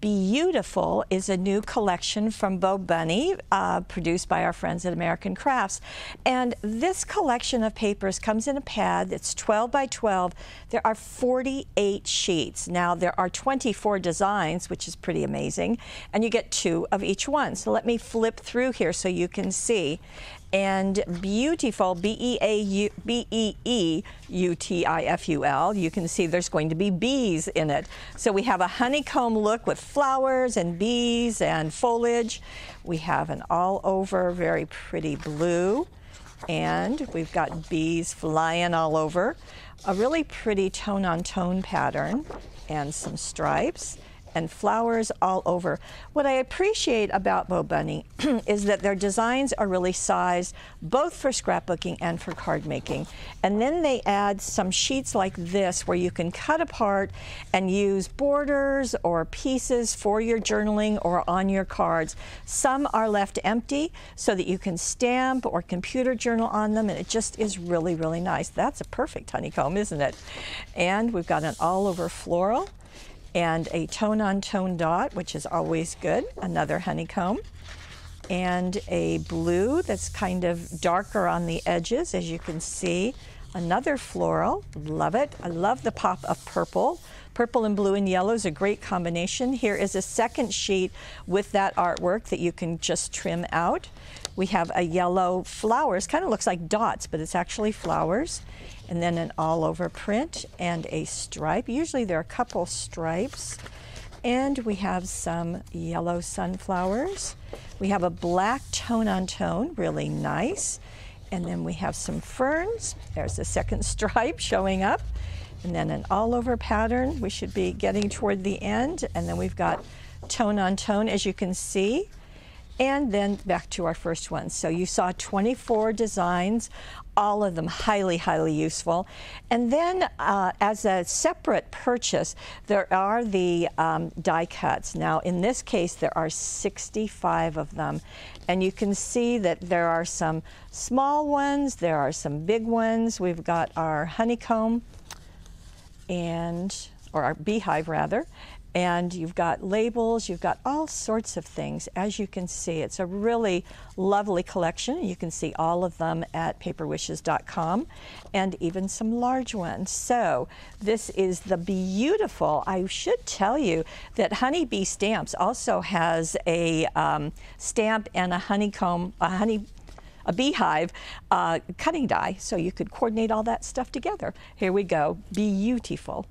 Bee-utiful is a new collection from Bo Bunny, produced by our friends at American Crafts. And this collection of papers comes in a pad that's 12 by 12. There are 48 sheets. Now, there are 24 designs, which is pretty amazing, and you get 2 of each one. So let me flip through here so you can see. And Bee-utiful, B-E-E-U-T-I-F-U-L, you can see there's going to be bees in it. So we have a honeycomb look with flowers and bees and foliage. We have an all-over very pretty blue, and we've got bees flying all over. A really pretty tone-on-tone pattern and some stripes and flowers all over. What I appreciate about Bo Bunny is that their designs are really sized both for scrapbooking and for card making. And then they add some sheets like this where you can cut apart and use borders or pieces for your journaling or on your cards. Some are left empty so that you can stamp or computer journal on them, and it just is really, really nice. That's a perfect honeycomb, isn't it? And we've got an all-over floral and a tone-on-tone dot, which is always good, another honeycomb, and a blue that's kind of darker on the edges, as you can see, another floral, love it. I love the pop of purple. Purple and blue and yellow is a great combination. Here is a second sheet with that artwork that you can just trim out. We have a yellow flowers, kind of looks like dots, but it's actually flowers. And then an all-over print and a stripe. Usually there are a couple stripes. And we have some yellow sunflowers. We have a black tone-on-tone, really nice. And then we have some ferns. There's the second stripe showing up. And then an all-over pattern. We should be getting toward the end. And then we've got tone-on-tone, as you can see. And then back to our first one. So you saw 24 designs, all of them highly, highly useful. And then as a separate purchase, there are the die cuts. Now, in this case, there are 65 of them. And you can see that there are some small ones, there are some big ones. We've got our honeycomb, or our beehive rather. And you've got labels, you've got all sorts of things. As you can see, it's a really lovely collection. You can see all of them at paperwishes.com, and even some large ones. So this is the Bee-utiful. I should tell you that Honeybee Stamps also has a stamp and a honeycomb, a beehive cutting die, so you could coordinate all that stuff together. Here we go, Bee-utiful.